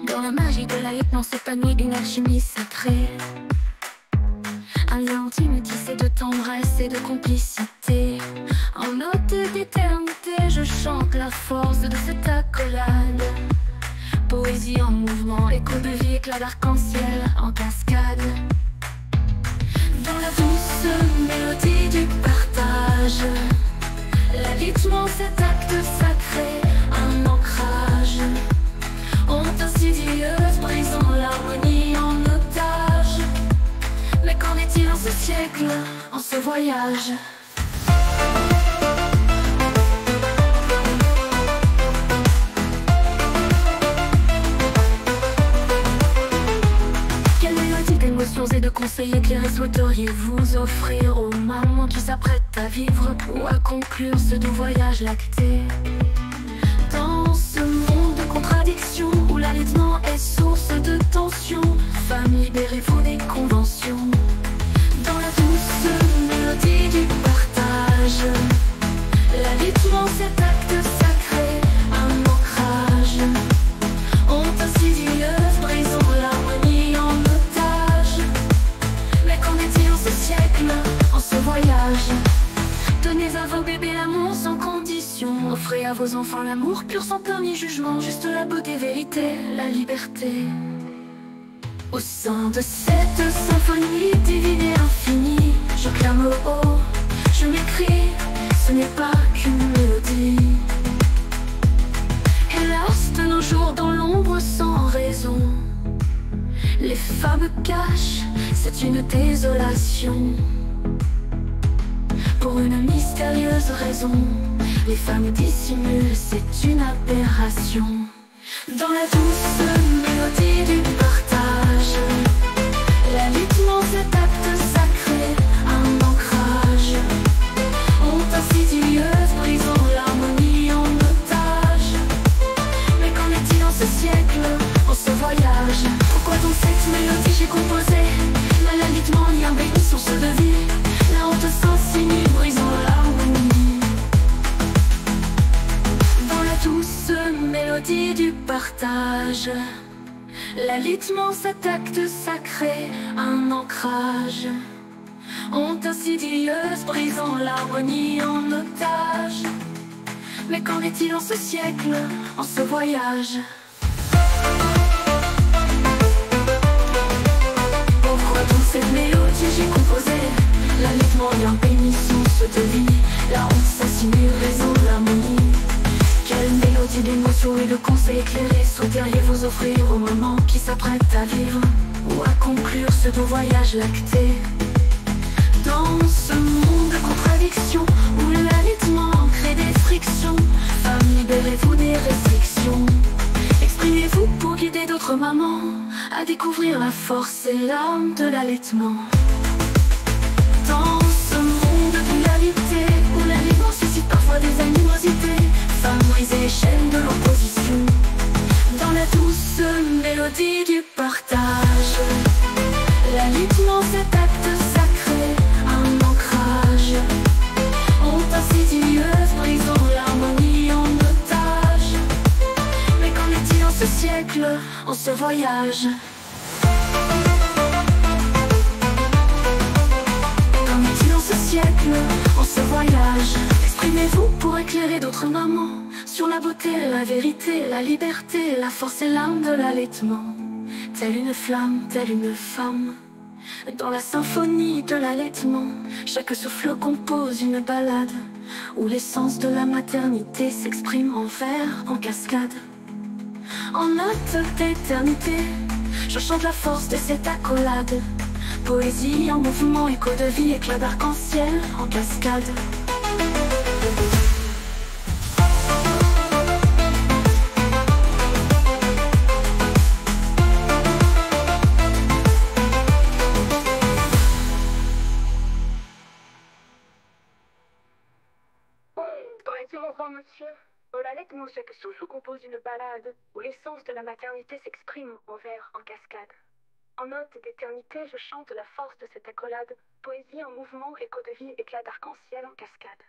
Dans la magie de l'allaitement s'épanouit une alchimie sacrée. Un lien intime tissé de tendresse et de complicité. En note d'éternité, je chante la force de cette accolade. Poésie en mouvement, écho de vie, éclat d'arc-en-ciel en cascade. Dans la douce mélodie du partage, l'allaitement, cet acte sacré, un ancrage. Honte insidieuse brisant l'harmonie en otage. Mais qu'en est-il en ce siècle, en ce voyage? Quelle mélodie d'émotions et de conseils éclairés souhaiteriez-vous offrir aux mamans qui s'apprêtent à vivre ou à conclure ce doux voyage lacté? Dans ce monde de contradictions où l'allaitement est source de tension, femmes, libérez-vous des conventions. Dans la douce mélodie du partage, l'allaitement, cet acte sacré, un ancrage. Honte insidieuse brisant l'harmonie en otage. Mais qu'en est-il en ce siècle, en ce voyage? Donnez à vos bébés l'amour sans condition. Offrez à vos enfants l'amour pur sans permis jugement. Juste la beauté, vérité, la liberté. Au sein de cette symphonie divine et infinie, je clame au haut, je m'écris, ce n'est pas qu'une mélodie. Hélas, de nos jours dans l'ombre sans raison, les femmes cachent, c'est une désolation. Pour une mystérieuse raison, les femmes dissimulent, c'est une aberration. Dans la douce mélodie du partage, l'allaitement, cet acte sacré, un ancrage. Honte insidieuse brisant l'harmonie en otage. Mais qu'en est-il en ce siècle, en ce voyage? Pourquoi dans cette mélodie j'ai composé l'allaitement, lien béni, source de vie? La honte s'insinue, brisant l'harmonie. Dans la douce mélodie du partage, l'allaitement, cet acte sacré, un ancrage. Honte insidieuse brisant l'harmonie en otage. Mais qu'en est-il en ce siècle, en ce voyage? Pourquoi dans cette mélodie j'ai composé l'allaitement, lien béni, source de vie? La honte s'insinue, raison de l'harmonie. Quelle mélodie d'émotions et de conseils éclairés souhaiteriez-vous offrir aux mamans qui s'apprêtent à vivre ou à conclure ce doux voyage lacté? Dans ce monde de contradictions où l'allaitement crée des frictions, femmes, libérez-vous des restrictions. Exprimez-vous pour guider d'autres mamans à découvrir la force et l'âme de l'allaitement. Dans ce monde de dualité où l'allaitement suscite parfois des animosités, femmes, brisez les chaînes de l'opposition. Dans la douce mélodie du partage, l'allaitement, cet acte sacré, un ancrage. Honte insidieuse brisant l'harmonie en otage. Mais qu'en est-il en ce siècle, en ce voyage? Qu'en est-il en ce siècle, en ce voyage? Exprimez-vous pour éclairer d'autres mamans sur la beauté, la vérité, la liberté, la force et l'âme de l'allaitement. Telle une flamme, telle une femme, dans la symphonie de l'allaitement, chaque souffle compose une ballade où l'essence de la maternité s'exprime en vers, en cascade. En note d'éternité, je chante la force de cette accolade. Poésie en mouvement, écho de vie, éclat d'arc-en-ciel en cascade. Correctement, grand monsieur. Dans l'allaitement, chaque souffle compose une ballade où l'essence de la maternité s'exprime en vers, en cascade. En note d'éternité, je chante la force de cette accolade. Poésie en mouvement, écho de vie, éclat d'arc-en-ciel en cascade.